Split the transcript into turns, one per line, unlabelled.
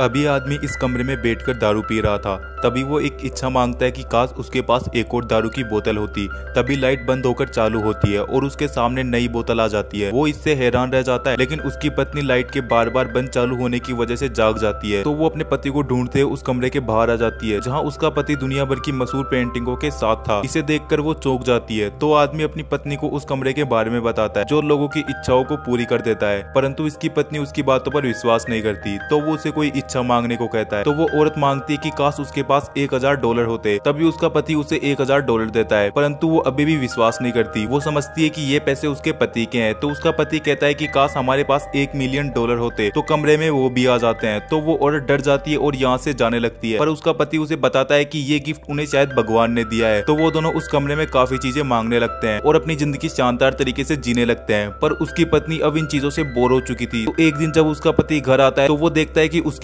अभी आदमी इस कमरे में बैठकर दारू पी रहा था। तभी वो एक इच्छा मांगता है कि काश उसके पास एक और दारू की बोतल होती। तभी लाइट बंद होकर चालू होती है और उसके सामने नई बोतल आ जाती है। वो इससे हैरान रह जाता है, लेकिन उसकी पत्नी लाइट के बार बार बंद चालू होने की वजह से जाग जाती है। तो वो अपने पति को ढूंढते उस कमरे के बाहर आ जाती है, जहाँ उसका पति दुनिया भर की मशहूर पेंटिंगों के साथ था। इसे देखकर वो चौंक जाती है। तो आदमी अपनी पत्नी को उस कमरे के बारे में बताता है, जो लोगों की इच्छाओं को पूरी कर देता है। परंतु इसकी पत्नी उसकी बातों पर विश्वास नहीं करती। तो वो उसे कोई इच्छा मांगने को कहता है। तो वो औरत मांगती है कि काश उसके पास $1000 होते। तभी उसका पति उसे $1000 देता है, परंतु वो अभी भी विश्वास नहीं करती। वो समझती है कि ये पैसे उसके पति के हैं। तो उसका पति कहता है कि काश हमारे पास $1 मिलियन होते। तो कमरे में वो भी आ जाते हैं। तो वो औरत डर जाती है और यहाँ से जाने लगती है। पर उसका पति उसे बताता है कि ये गिफ्ट उन्हें शायद भगवान ने दिया है। तो वो दोनों उस कमरे में काफी चीजें मांगने लगते हैं और अपनी जिंदगी शानदार तरीके से जीने लगते हैं। पर उसकी पत्नी अब इन चीजों से बोर हो चुकी थी। तो एक दिन जब उसका पति घर आता है, तो वो देखता है कि उसकी